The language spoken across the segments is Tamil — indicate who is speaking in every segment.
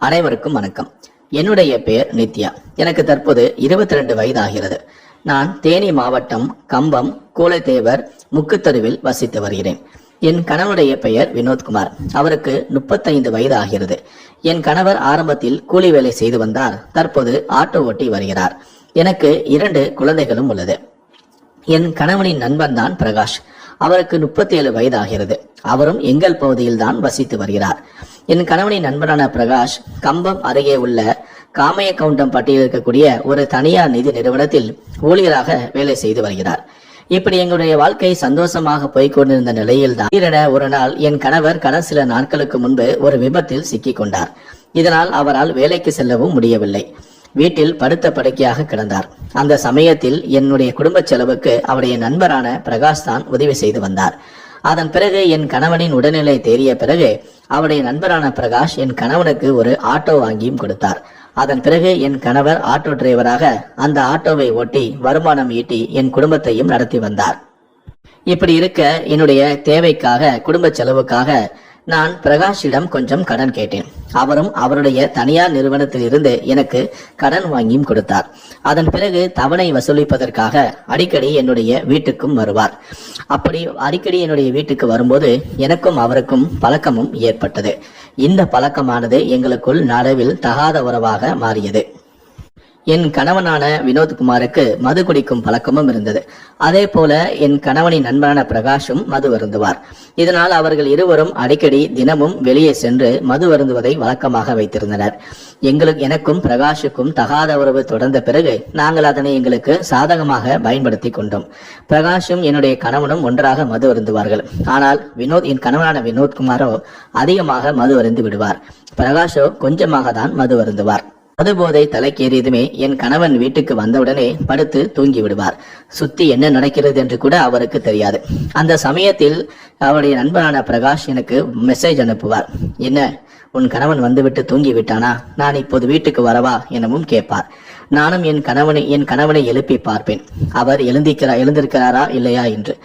Speaker 1: அனைவருக்கும் வணக்கம். என்னுடைய பெயர் நித்யா. எனக்கு தற்போது 22 வயது ஆகிறது. நான் தேனி மாவட்டம் கம்பம் கூலைத்தேவர் முக்குத்தருவில் வசித்து வருகிறேன். என் கணவனுடைய பெயர் வினோத்குமார். அவருக்கு 35 வயது ஆகிறது. என் கணவர் ஆரம்பத்தில் கூலி வேலை செய்து வந்தார். தற்போது ஆட்டோ ஓட்டி வருகிறார். எனக்கு 2 குழந்தைகளும் உள்ளது. என் கணவனின் நண்பன் தான் பிரகாஷ். அவருக்கு 37 வயது ஆகிறது. அவரும் எங்கள் பகுதியில் தான் வசித்து வருகிறார். என் கணவனின் நண்பரான பிரகாஷ் கம்பம் அருகே உள்ள காமையக்கவுண்டம் பட்டியலில் இருக்கக்கூடிய ஒரு தனியார் நிதி நிறுவனத்தில் ஊழியராக வேலை செய்து வருகிறார். இப்படி எங்களுடைய வாழ்க்கை சந்தோஷமாக போய்கொண்டிருந்த நிலையில் தான் திடீரென ஒரு நாள் என் கணவர் கடந்த சில நாட்களுக்கு முன்பு ஒரு விபத்தில் சிக்கிக் கொண்டார். இதனால் அவரால் வேலைக்கு செல்லவும் முடியவில்லை. வீட்டில் படுத்த படுக்கையாக கிடந்தார். அந்த சமயத்தில் என்னுடைய குடும்ப செலவுக்கு அவருடைய நண்பரான பிரகாஷ் தான் உதவி செய்து வந்தார். அதன் பிறகு என் கணவனின் உடல்நிலை தேறிய பிறகு அவருடைய நண்பரான பிரகாஷ் என் கணவனுக்கு ஒரு ஆட்டோ வாங்கியும் கொடுத்தார். அதன் பிறகு என் கணவர் ஆட்டோ டிரைவராக அந்த ஆட்டோவை ஓட்டி வருமானம் ஈட்டி என் குடும்பத்தையும் நடத்தி வந்தார். இப்படி இருக்க என்னுடைய தேவைக்காக குடும்ப செலவுக்காக நான் பிரகாஷிடம் கொஞ்சம் கடன் கேட்டேன். அவரும் அவருடைய தனியார் நிறுவனத்தில் இருந்து எனக்கு கடன் வாங்கியும் கொடுத்தார். அதன் பிறகு தவணை வசூலிப்பதற்காக அடிக்கடி என்னுடைய வீட்டுக்கும் வருவார். அப்படி அடிக்கடி என்னுடைய வீட்டுக்கு வரும்போது எனக்கும் அவருக்கும் பழக்கமும் ஏற்பட்டது. இந்த பழக்கமானது எங்களுக்குள் நாளவில் தகாத உறவாக மாறியது. என் கணவனான வினோத்குமாருக்கு மது குடிக்கும் பழக்கமும் இருந்தது. அதே போல என் கணவனின் நண்பரான பிரகாஷும் மது வருந்துவார். இதனால் அவர்கள் இருவரும் அடிக்கடி தினமும் வெளியே சென்று மது வருந்துவதை வழக்கமாக வைத்திருந்தனர். எனக்கும் பிரகாஷுக்கும் தகாத உறவு தொடர்ந்த பிறகு நாங்கள் அதனை எங்களுக்கு சாதகமாக பயன்படுத்தி கொண்டோம். பிரகாஷும் என்னுடைய கணவனும் ஒன்றாக மது வருந்துவார்கள். ஆனால் என் கணவனான வினோத்குமாரோ அதிகமாக மது வருந்து விடுவார். பிரகாஷோ கொஞ்சமாக தான் மது வருந்துவார். மதுபோதை தலைக்கேறியதுமே என் கணவன் வீட்டுக்கு வந்தவுடனே படுத்து தூங்கி விடுவார். சுத்தி என்ன நடக்கிறது என்று கூட அவருக்கு தெரியாது. அந்த சமயத்தில் அவருடைய நண்பரான பிரகாஷ் எனக்கு மெசேஜ் அனுப்புவார். என்ன, உன் கணவன் வந்துவிட்டு தூங்கி விட்டானா? நான் இப்போது வீட்டுக்கு வரவா எனவும் கேட்பார். நானும் என் கணவனை எழுப்பி பார்ப்பேன். அவர் எழுந்திருக்கிறாரா இல்லையா என்று.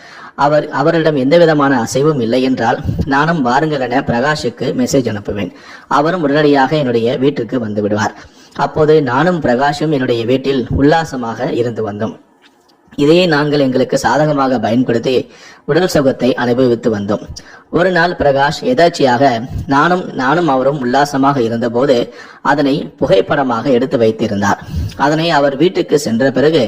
Speaker 1: அவரிடம் எந்த விதமான அசைவும் இல்லை என்றால் நானும் வாருங்கள் என பிரகாஷுக்கு மெசேஜ் அனுப்புவேன். அவரும் உடனடியாக என்னுடைய வீட்டுக்கு வந்து விடுவார். அப்போது நானும் பிரகாஷும் என்னுடைய வீட்டில் உல்லாசமாக இருந்து வந்தோம். இதையே நாங்கள் எங்களுக்கு சாதகமாக பயன்படுத்தி உடல் சுகத்தை அனுபவித்து வந்தோம். ஒரு நாள் பிரகாஷ் எதாச்சியாக நானும் அவரும் உல்லாசமாக இருந்தபோது அதனை புகைப்படமாக எடுத்து வைத்திருந்தார். அதனை அவர் வீட்டுக்கு சென்ற பிறகு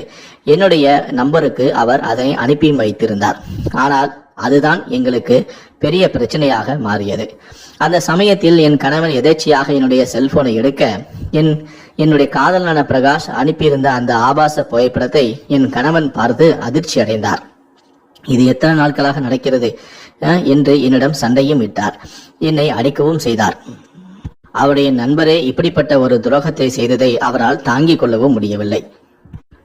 Speaker 1: என்னுடைய நம்பருக்கு அவர் அதனை அனுப்பியும் வைத்திருந்தார். ஆனால் அதுதான் எங்களுக்கு பெரிய பிரச்சனையாக மாறியது. அந்த சமயத்தில் என் கணவன் எதேச்சியாக என்னுடைய செல்போனை எடுக்க என்னுடைய காதலனான பிரகாஷ் அனுப்பியிருந்த அந்த ஆபாச புகைப்படத்தை என் கணவன் பார்த்து அதிர்ச்சி அடைந்தார். இது எத்தனை நாட்களாக நடக்கிறது என்று என்னிடம் சண்டையும் இட்டார். என்னை அடிக்கவும் செய்தார். அவருடைய நண்பரே இப்படிப்பட்ட ஒரு துரோகத்தை செய்ததை அவரால் தாங்கிக் கொள்ளவும் முடியவில்லை.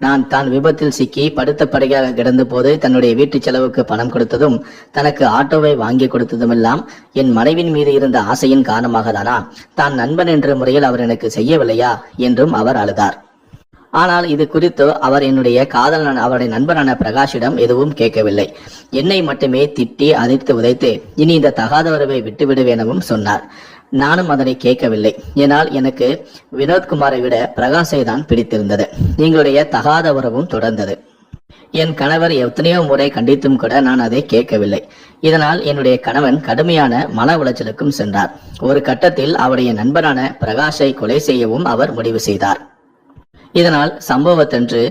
Speaker 1: நான் தான் விபத்தில் சிக்கி படுத்த படுக்கையாக கிடந்த போது தன்னுடைய வீட்டு செலவுக்கு பணம் கொடுத்ததும் தனக்கு ஆட்டோவை வாங்கி கொடுத்ததும் எல்லாம் என் மனைவின் மீது இருந்த ஆசையின் காரணமாக தானா? தான் நண்பன் என்ற முறையில் அவர் எனக்கு செய்யவில்லையா என்றும் அவர் அழுதார். ஆனால் இது குறித்து அவர் அவருடைய நண்பரான பிரகாஷிடம் எதுவும் கேட்கவில்லை. என்னை மட்டுமே திட்டி அதிர்த்து உதைத்து இனி இந்த தகாத உறவை விட்டுவிடுவேனவும் சொன்னார். நானும் அதனை கேட்கவில்லை. ஏனால் எனக்கு வினோத்குமாரை விட பிரகாஷை தான் பிடித்திருந்தது. எங்களுடைய தகாத உறவும் தொடர்ந்தது. என் கணவர் எத்தனையோ முறை கண்டித்தும் கூட நான் அதை கேட்கவில்லை. இதனால் என்னுடைய கணவன் கடுமையான மன உளைச்சலுக்கும் சென்றார். ஒரு கட்டத்தில் அவருடைய நண்பரான பிரகாஷை கொலை செய்யவும் அவர் முடிவு செய்தார். இதனால் சம்பவத்தன்று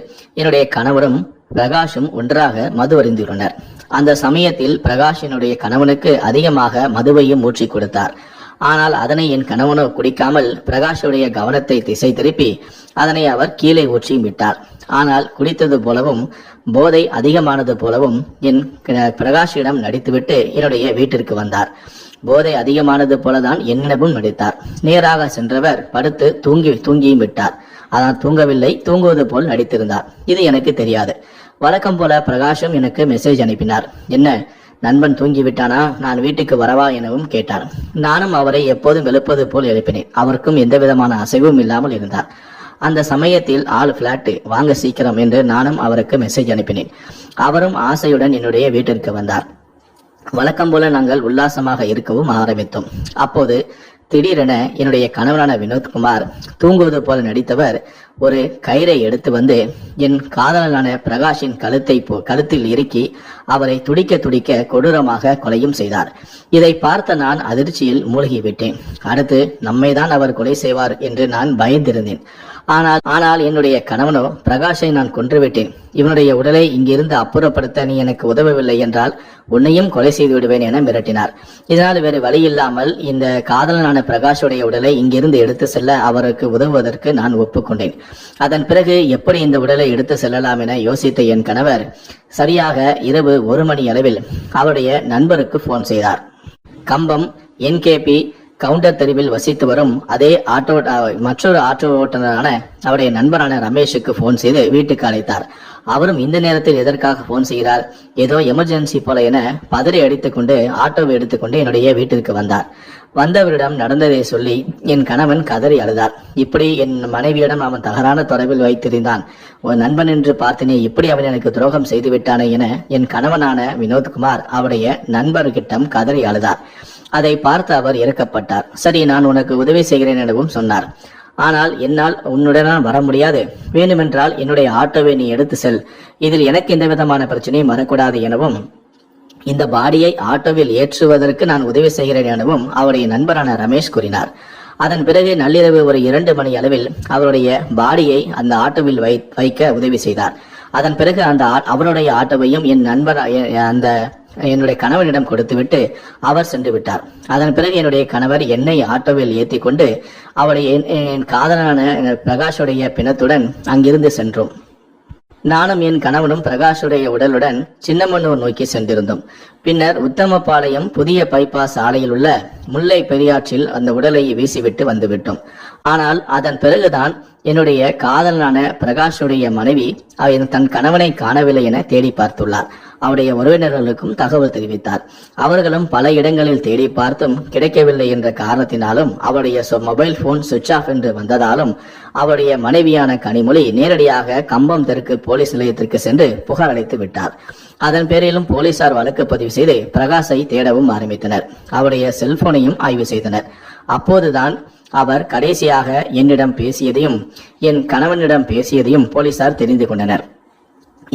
Speaker 1: என்னுடைய கணவரும் பிரகாஷும் ஒன்றாக மது அருந்தியுள்ளனர். அந்த சமயத்தில் பிரகாஷ் என்னுடைய கணவனுக்கு அதிகமாக மதுவையும் ஊற்றி கொடுத்தார். ஆனால் அதனை என் கணவனோ குடிக்காமல் பிரகாஷுடைய கவனத்தை திசை திருப்பி அதனை அவர் கீழே ஊற்றி விட்டார். ஆனால் குடித்தது போலவும் போதை அதிகமானது போலவும் என் பிரகாஷிடம் நடித்துவிட்டு என்னுடைய வீட்டிற்கு வந்தார். போதை அதிகமானது போலதான் என்னிடமும் நடித்தார். நேராக சென்றவர் படுத்து தூங்கியும் விட்டார். ஆனால் தூங்கவில்லை, தூங்குவது போல் நடித்திருந்தார். இது எனக்கு தெரியாது. வழக்கம் போல பிரகாஷும் எனக்கு மெசேஜ் அனுப்பினார். என்ன, நண்பன் தூங்கிவிட்டானா? நான் வீட்டுக்கு வரவா எனவும் கேட்டார். நானும் அவரை எப்போதும் எழுப்பது போல் எழுப்பினேன். அவருக்கும் எந்த விதமான அசைவும் இல்லாமல் இருந்தார். அந்த சமயத்தில் ஆள் பிளாட் வாங்க சீக்கிரம் என்று நானும் அவருக்கு மெசேஜ் அனுப்பினேன். அவரும் ஆசையுடன் என்னுடைய வீட்டிற்கு வந்தார். வழக்கம் போல நாங்கள் உல்லாசமாக இருக்கவும் ஆரம்பித்தோம். அப்போது திடீரென என்னுடைய கணவனான வினோத்குமார் தூங்குவது போல நடித்தவர் ஒரு கயிறை எடுத்து வந்து என் காதலனான பிரகாஷின் கழுத்தில் இறுக்கி அவரை துடிக்க துடிக்க கொடூரமாக கொலையும் செய்தார். இதை பார்த்த நான் அதிர்ச்சியில் மூழ்கிவிட்டேன். அடுத்து நம்மைதான் அவர் கொலை செய்வார் என்று நான் பயந்திருந்தேன். ஆனால் என்னுடைய கணவனோ, பிரகாஷை நான் கொன்றுவிட்டேன், இவனுடைய உடலை இங்கிருந்து அப்புறப்படுத்த நீ எனக்கு உதவவில்லை என்றால் உன்னையும் கொலை செய்து விடுவேன் என மிரட்டினார். இதனால் வேறு வழி இல்லாமல் இந்த காதலனான பிரகாஷுடைய உடலை இங்கிருந்து எடுத்து செல்ல அவருக்கு உதவுவதற்கு நான் ஒப்புக்கொண்டேன். அதன் பிறகு எப்படி இந்த உடலை எடுத்து செல்லலாம் என யோசித்த என் கணவர் சரியாக இரவு 1 மணி அளவில் அவருடைய நண்பருக்கு போன் செய்தார். கம்பம் NKP கவுண்டர் தெருவில் வசித்து வரும் அதே மற்றொரு ஆட்டோ ஓட்டுநரான அவருடைய நண்பரான ரமேஷுக்கு போன் செய்து வீட்டுக்கு அழைத்தார். அவரும் இந்த நேரத்தில் எதற்காக போன் செய்கிறார், ஏதோ எமர்ஜென்சி போல என பதறி அடித்துக்கொண்டு ஆட்டோவை எடுத்துக்கொண்டு என்னுடைய வீட்டிற்கு வந்தார். வந்தவரிடம் நடந்ததை சொல்லி என் கணவன் கதறி அழுதார். இப்படி என் மனைவியிடம் அவன் தகரான தொடர்பில் வைத்திருந்தான், ஒரு நண்பன் என்று பார்த்தனே, இப்படி அவன் எனக்கு துரோகம் செய்து விட்டானே என என் கணவனான வினோத்குமார் அவருடைய நண்பர்கிட்டம் கதறி அழுதார். அதை பார்த்து அவர் இறக்கப்பட்டார். சரி, நான் உனக்கு உதவி செய்கிறேன் எனவும் சொன்னார். ஆனால் என்னால் உன்னுடன் வர முடியாது, வேண்டுமென்றால் என்னுடைய ஆட்டோவை நீ எடுத்து செல், இதில் எனக்கு எந்த விதமான பிரச்சனையும் வரக்கூடாது எனவும் இந்த பாடியை ஆட்டோவில் ஏற்றுவதற்கு நான் உதவி செய்கிறேன் எனவும் அவருடைய நண்பரான ரமேஷ் கூறினார். அதன் பிறகு நள்ளிரவு ஒரு 2 மணி அளவில் அவருடைய பாடியை அந்த ஆட்டோவில் வைக்க உதவி செய்தார். அதன் பிறகு அவருடைய ஆட்டோவையும் என் நண்பர் என்னுடைய கணவனிடம் கொடுத்துவிட்டு அவர் சென்று விட்டார். அதன் பிறகு என்னுடைய கணவர் என்னை ஆட்டோவில் ஏற்றி கொண்டு அவருடைய என் காதலான பிரகாஷுடைய பிணத்துடன் அங்கிருந்து சென்றோம். நானும் என் கணவனும் பிரகாஷுடைய உடலுடன் சின்னமனூர் நோக்கி சென்றிருந்தோம். பின்னர் உத்தமபாளையம் புதிய பைபாஸ் சாலையில் உள்ள முல்லை பெரியாற்றில் அந்த உடலை வீசிவிட்டு வந்துவிட்டோம். ஆனால் அதன் பிறகுதான் என்னுடைய காதலனான பிரகாஷுடைய மனைவி தன் கணவனை காணவில்லை என தேடி பார்த்துள்ளார். அவருடைய உறவினர்களுக்கும் தகவல் தெரிவித்தார். அவர்களும் பல இடங்களில் தேடி பார்த்தும் கிடைக்கவில்லை என்ற காரணத்தினாலும் அவருடைய மொபைல் போன் சுவிட்ச் ஆஃப் என்று வந்ததாலும் அவருடைய மனைவியான கனிமொழி நேரடியாக கம்பம் தெற்கு போலீஸ் நிலையத்திற்கு சென்று புகார் அளித்து விட்டார். அதன் பேரிலும் போலீசார் வழக்கு பதிவு செய்து பிரகாஷை தேடவும் ஆரம்பித்தனர். அவருடைய செல்போனையும் ஆய்வு செய்தனர். அப்போதுதான் அவர் கடைசியாக என்னிடம் பேசியதையும் என் கணவனிடம் பேசியதையும் போலீசார் தெரிந்து கொண்டனர்.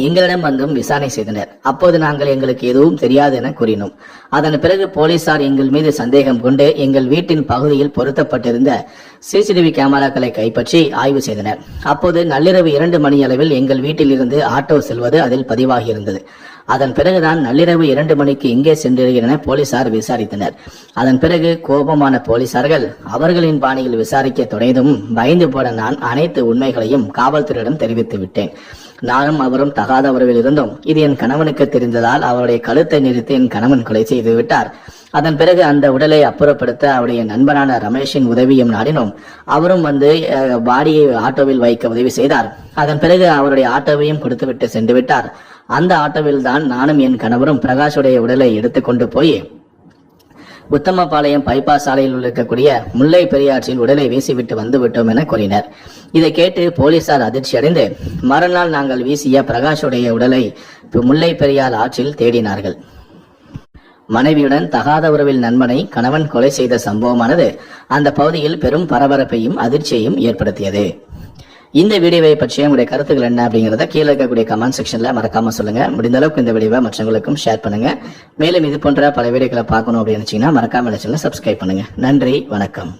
Speaker 1: எங்களிடம் வந்தும் விசாரணை செய்தனர். அப்போது நாங்கள் எங்களுக்கு எதுவும் தெரியாது என கூறினோம். அதன் பிறகு போலீசார் எங்கள் மீது சந்தேகம் கொண்டு எங்கள் வீட்டின் பகுதியில் பொருத்தப்பட்டிருந்த CCTV கேமராக்களை கைப்பற்றி ஆய்வு செய்தனர். அப்போது நள்ளிரவு 2 மணி அளவில் எங்கள் வீட்டில் இருந்து ஆட்டோ செல்வது அதில் பதிவாகி இருந்தது. அதன் பிறகுதான் நள்ளிரவு 2 மணிக்கு எங்கே சென்றீர்கள் என போலீசார் விசாரித்தனர். அதன் பிறகு கோபமான போலீசார்கள் அவர்களின் பாணியில் விசாரிக்க தொடங்கியதும் பயந்து போட நான் அனைத்து உண்மைகளையும் காவல்துறையிடம் தெரிவித்து விட்டேன். நானும் அவரும் தகாத உறவில் இருந்தோம். இது என் கணவனுக்கு தெரிந்ததால் அவருடைய கழுத்தை நிறுத்தி என் கணவன் கொலை செய்து விட்டார். அதன் பிறகு அந்த உடலை அப்புறப்படுத்த அவருடைய நண்பரான ரமேஷின் உதவியும் நாடினோம். அவரும் வந்து பாடியை ஆட்டோவில் வைக்க உதவி செய்தார். அதன் பிறகு அவருடைய ஆட்டோவையும் கொடுத்துவிட்டு சென்று விட்டார். அந்த ஆட்டோவில் தான் நானும் என் கணவரும் பிரகாஷுடைய உடலை எடுத்துக்கொண்டு போய் உத்தமபாளையம் பைபாஸ் சாலையில் இருக்கக்கூடிய முல்லை பெரியாற்றில் உடலை வீசிவிட்டு வந்து விட்டோம் என கூறினர். இதை கேட்டு போலீசார் அதிர்ச்சி அடைந்து மறுநாள் நாங்கள் வீசிய பிரகாஷுடைய உடலை முல்லை பெரியார் ஆற்றில் தேடினார்கள். மனைவியுடன் தகாத உறவில் நண்பனை கணவன் கொலை செய்த சம்பவமானது அந்த பகுதியில் பெரும் பரபரப்பையும் அதிர்ச்சியையும் ஏற்படுத்தியது. இந்த வீடியோவை பற்றிய உங்களுடைய கருத்துக்கள் என்ன அப்படிங்கறத கீழே இருக்கக்கூடிய கமெண்ட் செக்ஷன்ல மறக்காம சொல்லுங்க. முடிந்த அளவுக்கு இந்த வீடியோவை மற்றவங்களுக்கும் ஷேர் பண்ணுங்க. மேலும் இது போன்ற பல வீடியோக்களை பார்க்கணும் அப்படின்னு நினைச்சீங்கன்னா மறக்காம சேனலை சப்ஸ்கிரைப் பண்ணுங்க. நன்றி, வணக்கம்.